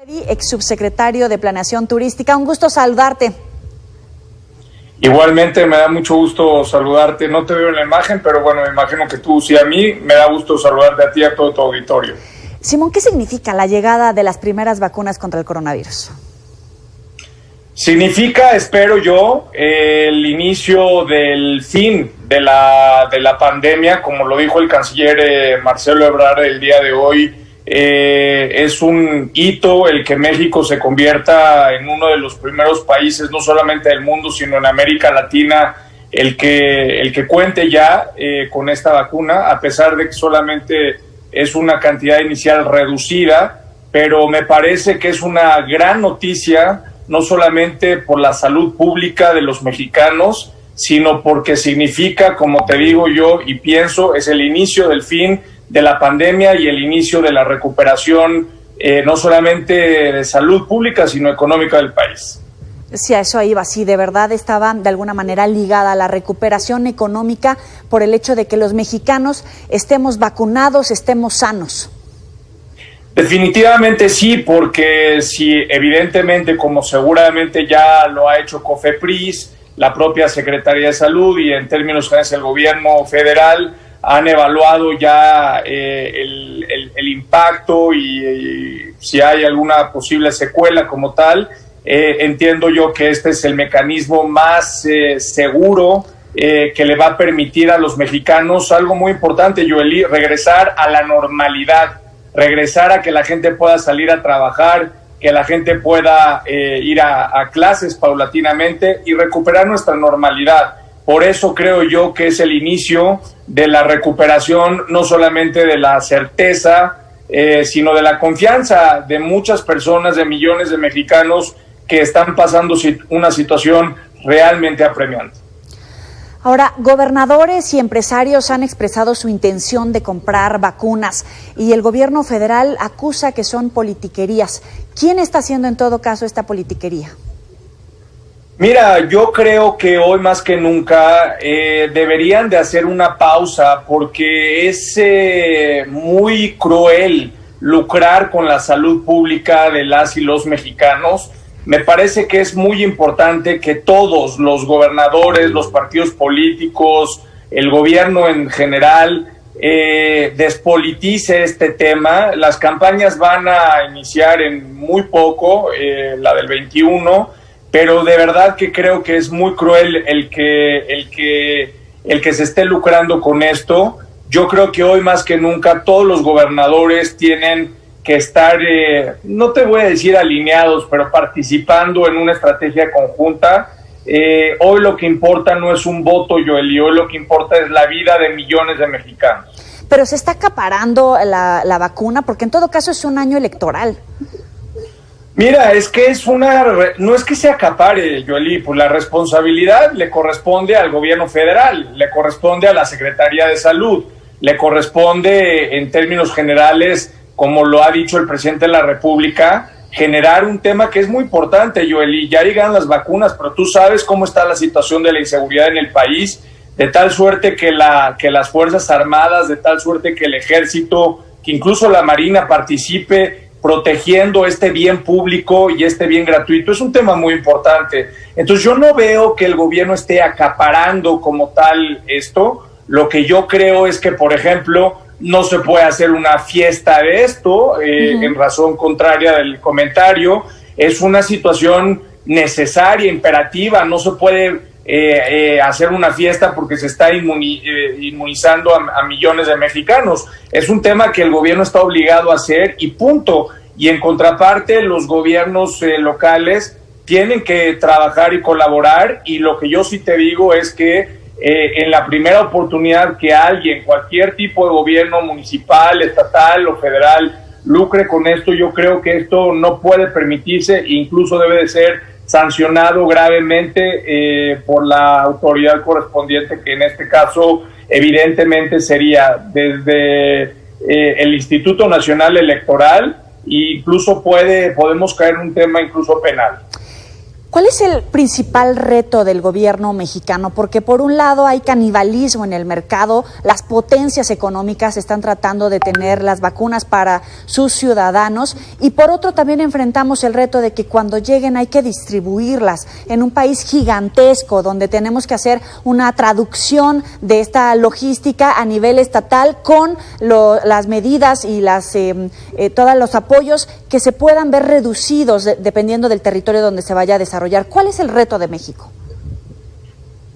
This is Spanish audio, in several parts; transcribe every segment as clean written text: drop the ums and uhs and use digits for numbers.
Ex subsecretario de Planeación Turística, un gusto saludarte. Igualmente, me da mucho gusto saludarte. No te veo en la imagen, pero bueno, me imagino que tú sí. A mí me da gusto saludarte a ti y a todo tu auditorio. Simón, ¿qué significa la llegada de las primeras vacunas contra el coronavirus? Significa, espero yo, el inicio del fin de la pandemia, como lo dijo el canciller Marcelo Ebrard el día de hoy. Es un hito el que México se convierta en uno de los primeros países, no solamente del mundo, sino en América Latina, el que cuente ya con esta vacuna, a pesar de que solamente es una cantidad inicial reducida, pero me parece que es una gran noticia, no solamente por la salud pública de los mexicanos, sino porque significa, como te digo yo y pienso, es el inicio del fin de la pandemia y el inicio de la recuperación, no solamente de salud pública, sino económica del país. Sí, a eso iba, sí, de verdad estaba de alguna manera ligada a la recuperación económica por el hecho de que los mexicanos estemos vacunados, estemos sanos. Definitivamente sí, porque si evidentemente, como seguramente ya lo ha hecho COFEPRIS, la propia Secretaría de Salud y en términos generales el gobierno federal, han evaluado ya el impacto y si hay alguna posible secuela como tal. Entiendo yo que este es el mecanismo más seguro que le va a permitir a los mexicanos algo muy importante, Yoeli, regresar a la normalidad, regresar a que la gente pueda salir a trabajar, que la gente pueda ir a clases paulatinamente y recuperar nuestra normalidad. Por eso creo yo que es el inicio de la recuperación, no solamente de la certeza, sino de la confianza de muchas personas, de millones de mexicanos que están pasando una situación realmente apremiante. Ahora, gobernadores y empresarios han expresado su intención de comprar vacunas y el gobierno federal acusa que son politiquerías. ¿Quién está haciendo en todo caso esta politiquería? Mira, yo creo que hoy más que nunca deberían de hacer una pausa porque es muy cruel lucrar con la salud pública de las y los mexicanos. Me parece que es muy importante que todos los gobernadores, los partidos políticos, el gobierno en general, despolitice este tema. Las campañas van a iniciar en muy poco, la del 21, pero de verdad que creo que es muy cruel el que se esté lucrando con esto. Yo creo que hoy más que nunca todos los gobernadores tienen que estar, no te voy a decir alineados, pero participando en una estrategia conjunta. Hoy lo que importa no es un voto, Yoeli, hoy lo que importa es la vida de millones de mexicanos. Pero se está acaparando la vacuna, porque en todo caso es un año electoral. Mira, es que no es que se acapare, Yoeli, pues la responsabilidad le corresponde al gobierno federal, le corresponde a la Secretaría de Salud, le corresponde en términos generales, como lo ha dicho el presidente de la República, generar un tema que es muy importante, Yoeli. Ya llegan las vacunas, pero tú sabes cómo está la situación de la inseguridad en el país, de tal suerte que las Fuerzas Armadas, de tal suerte que el Ejército, que incluso la Marina participe protegiendo este bien público y este bien gratuito. Es un tema muy importante. Entonces yo no veo que el gobierno esté acaparando como tal esto. Lo que yo creo es que, por ejemplo, no se puede hacer una fiesta de esto, en razón contraria del comentario. Es una situación necesaria, imperativa. No se puede hacer una fiesta porque se está inmunizando a millones de mexicanos. Es un tema que el gobierno está obligado a hacer y punto. Y en contraparte, los gobiernos locales tienen que trabajar y colaborar, y lo que yo sí te digo es que en la primera oportunidad que alguien, cualquier tipo de gobierno municipal, estatal o federal, lucre con esto, yo creo que esto no puede permitirse e incluso debe de ser sancionado gravemente por la autoridad correspondiente, que en este caso evidentemente sería desde el Instituto Nacional Electoral, e incluso podemos caer en un tema incluso penal. ¿Cuál es el principal reto del gobierno mexicano? Porque por un lado hay canibalismo en el mercado, las potencias económicas están tratando de tener las vacunas para sus ciudadanos y por otro también enfrentamos el reto de que cuando lleguen hay que distribuirlas en un país gigantesco donde tenemos que hacer una traducción de esta logística a nivel estatal con las medidas y todos los apoyos que se puedan ver reducidos dependiendo del territorio donde se vaya a desarrollar. ¿Cuál es el reto de México?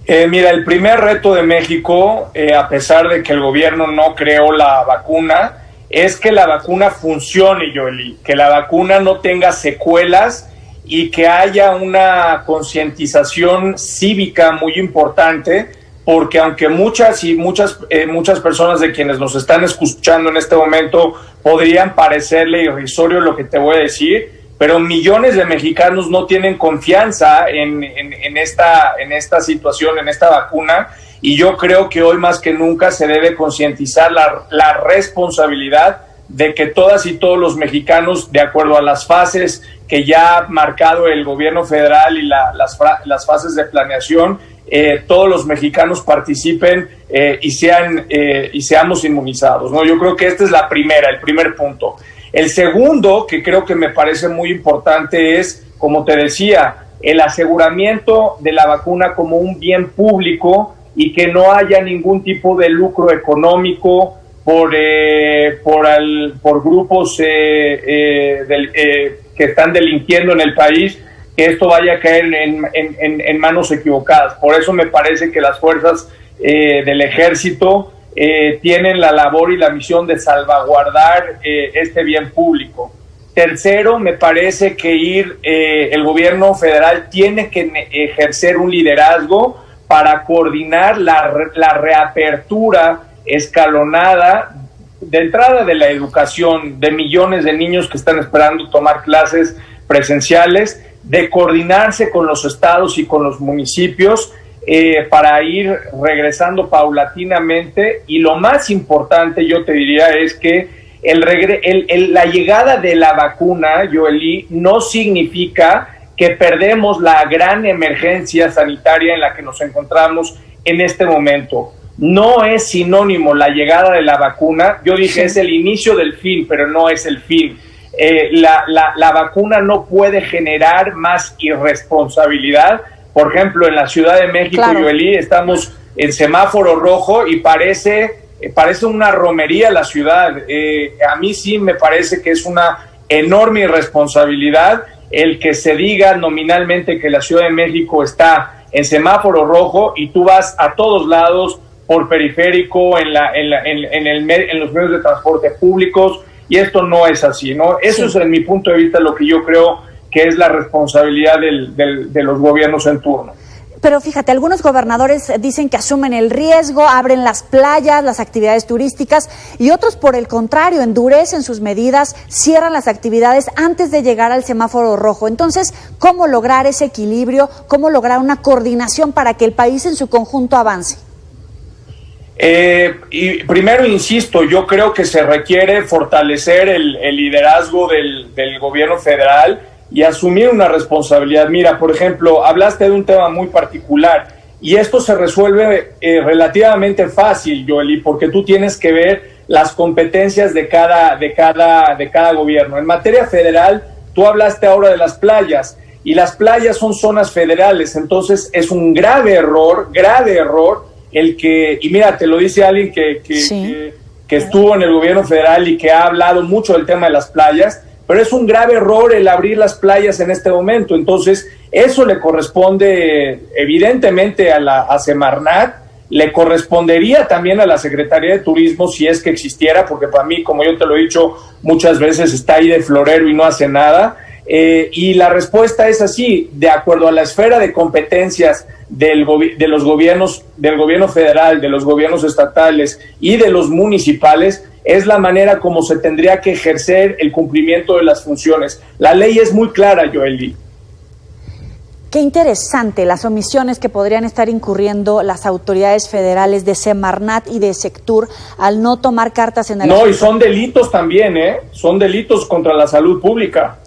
Mira, el primer reto de México, a pesar de que el gobierno no creó la vacuna, es que la vacuna funcione, Yoeli, que la vacuna no tenga secuelas y que haya una concientización cívica muy importante, porque aunque muchas personas de quienes nos están escuchando en este momento podrían parecerle irrisorio lo que te voy a decir, pero millones de mexicanos no tienen confianza en esta situación, en esta vacuna, y yo creo que hoy más que nunca se debe concientizar la responsabilidad de que todas y todos los mexicanos, de acuerdo a las fases que ya ha marcado el gobierno federal y las fases de planeación, todos los mexicanos participen y seamos inmunizados, ¿no? Yo creo que esta es el primer punto. El segundo, que creo que me parece muy importante, es, como te decía, el aseguramiento de la vacuna como un bien público y que no haya ningún tipo de lucro económico por grupos que están delinquiendo en el país, que esto vaya a caer en manos equivocadas. Por eso me parece que las fuerzas del ejército tienen la labor y la misión de salvaguardar este bien público. Tercero, me parece que el gobierno federal tiene que ejercer un liderazgo para coordinar la reapertura escalonada de entrada de la educación de millones de niños que están esperando tomar clases presenciales, de coordinarse con los estados y con los municipios para ir regresando paulatinamente, y lo más importante yo te diría es que la llegada de la vacuna, Yoeli, no significa que perdemos la gran emergencia sanitaria en la que nos encontramos en este momento. No es sinónimo la llegada de la vacuna. Yo dije, sí, es el inicio del fin, pero no es el fin. La vacuna no puede generar más irresponsabilidad. Por ejemplo, en la Ciudad de México, claro, Yoeli, estamos en semáforo rojo y parece una romería la ciudad. A mí sí me parece que es una enorme irresponsabilidad el que se diga nominalmente que la Ciudad de México está en semáforo rojo y tú vas a todos lados por periférico, en los medios de transporte públicos, y esto no es así, ¿no? Eso sí, es, en mi punto de vista, lo que yo creo que es la responsabilidad de los gobiernos en turno. Pero fíjate, algunos gobernadores dicen que asumen el riesgo, abren las playas, las actividades turísticas, y otros, por el contrario, endurecen sus medidas, cierran las actividades antes de llegar al semáforo rojo. Entonces, ¿cómo lograr ese equilibrio? ¿Cómo lograr una coordinación para que el país en su conjunto avance? Y primero, insisto, yo creo que se requiere fortalecer el liderazgo del gobierno federal y asumir una responsabilidad. Mira, por ejemplo, hablaste de un tema muy particular y esto se resuelve relativamente fácil, Yoeli, porque tú tienes que ver las competencias de cada gobierno. En materia federal, tú hablaste ahora de las playas, y las playas son zonas federales, entonces es un grave error y mira, te lo dice alguien que estuvo en el gobierno federal y que ha hablado mucho del tema de las playas, pero es un grave error el abrir las playas en este momento. Entonces, eso le corresponde evidentemente a Semarnat, le correspondería también a la Secretaría de Turismo si es que existiera, porque para mí, como yo te lo he dicho muchas veces, está ahí de florero y no hace nada. Y la respuesta es así: de acuerdo a la esfera de competencias de los gobiernos, del gobierno federal, de los gobiernos estatales y de los municipales, es la manera como se tendría que ejercer el cumplimiento de las funciones. La ley es muy clara, Yoeli. Qué interesante las omisiones que podrían estar incurriendo las autoridades federales de Semarnat y de Sectur al no tomar cartas en el asunto. No, y son delitos también, son delitos contra la salud pública.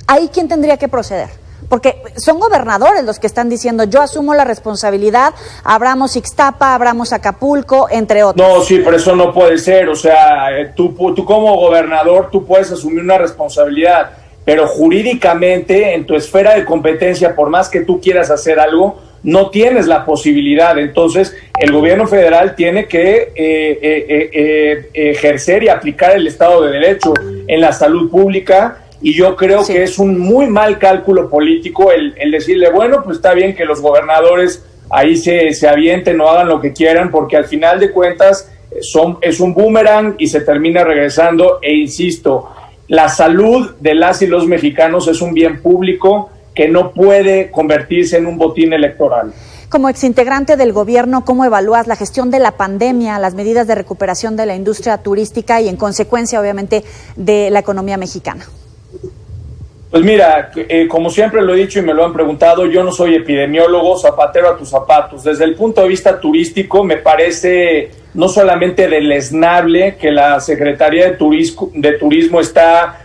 ¿Ahí quién tendría que proceder? Porque son gobernadores los que están diciendo, yo asumo la responsabilidad, abramos Ixtapa, abramos Acapulco, entre otros. No, sí, pero eso no puede ser. O sea, tú como gobernador, tú puedes asumir una responsabilidad, pero jurídicamente, en tu esfera de competencia, por más que tú quieras hacer algo, no tienes la posibilidad. Entonces, el gobierno federal tiene que ejercer y aplicar el Estado de Derecho en la salud pública, y yo creo que es un muy mal cálculo político el decirle, bueno, pues está bien que los gobernadores ahí se avienten o hagan lo que quieran, porque al final de cuentas es un boomerang y se termina regresando. E insisto, la salud de las y los mexicanos es un bien público que no puede convertirse en un botín electoral. Como exintegrante del gobierno, ¿cómo evalúas la gestión de la pandemia, las medidas de recuperación de la industria turística y, en consecuencia, obviamente, de la economía mexicana? Pues mira, como siempre lo he dicho y me lo han preguntado, yo no soy epidemiólogo, zapatero a tus zapatos. Desde el punto de vista turístico, me parece no solamente deleznable que la Secretaría de Turismo está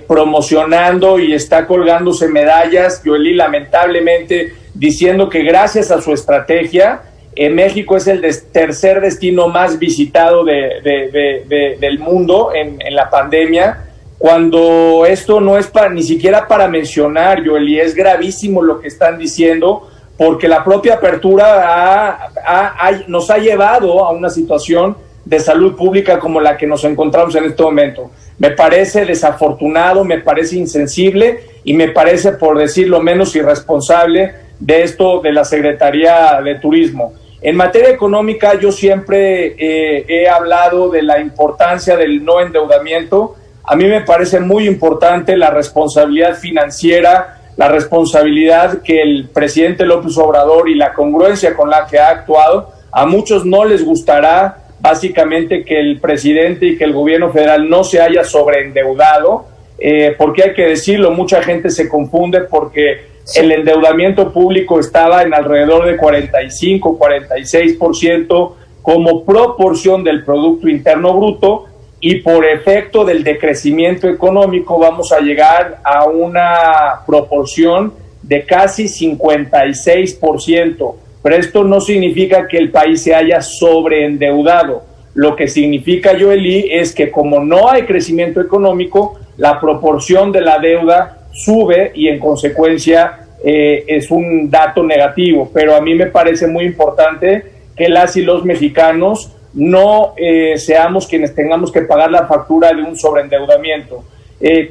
promocionando y está colgándose medallas, Yoeli, lamentablemente, diciendo que gracias a su estrategia, México es el tercer destino más visitado del mundo en la pandemia, cuando esto no es ni siquiera para mencionar, Yoeli. Es gravísimo lo que están diciendo, porque la propia apertura nos ha llevado a una situación de salud pública como la que nos encontramos en este momento. Me parece desafortunado, me parece insensible y me parece, por decirlo menos, irresponsable de esto de la Secretaría de Turismo. En materia económica, yo siempre he hablado de la importancia del no endeudamiento. A mí me parece muy importante la responsabilidad financiera, la responsabilidad que el presidente López Obrador y la congruencia con la que ha actuado. A muchos no les gustará básicamente que el presidente y que el gobierno federal no se haya sobreendeudado, porque hay que decirlo, mucha gente se confunde porque el endeudamiento público estaba en alrededor de 45, 46% como proporción del Producto Interno Bruto, y por efecto del decrecimiento económico vamos a llegar a una proporción de casi 56%. Pero esto no significa que el país se haya sobreendeudado. Lo que significa, Yoeli, es que como no hay crecimiento económico, la proporción de la deuda sube y en consecuencia es un dato negativo. Pero a mí me parece muy importante que las y los mexicanos no seamos quienes tengamos que pagar la factura de un sobreendeudamiento.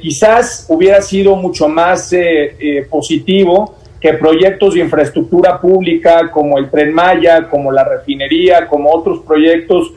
Quizás hubiera sido mucho más positivo que proyectos de infraestructura pública como el Tren Maya, como la refinería, como otros proyectos,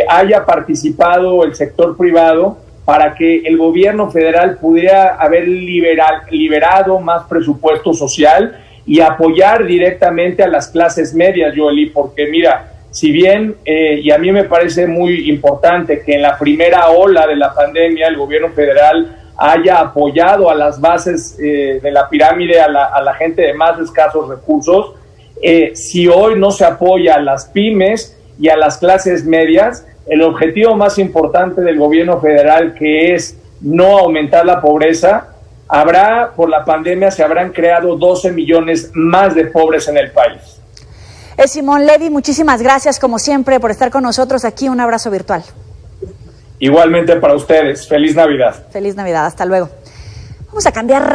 haya participado el sector privado para que el gobierno federal pudiera haber liberado más presupuesto social y apoyar directamente a las clases medias, Yoeli, porque mira, si bien, y a mí me parece muy importante que en la primera ola de la pandemia el gobierno federal haya apoyado a las bases de la pirámide, a la gente de más escasos recursos, si hoy no se apoya a las pymes y a las clases medias, el objetivo más importante del gobierno federal, que es no aumentar la pobreza, por la pandemia se habrán creado 12 millones más de pobres en el país. Simón Levy, muchísimas gracias como siempre por estar con nosotros aquí. Un abrazo virtual. Igualmente para ustedes. Feliz Navidad. Feliz Navidad. Hasta luego. Vamos a cambiar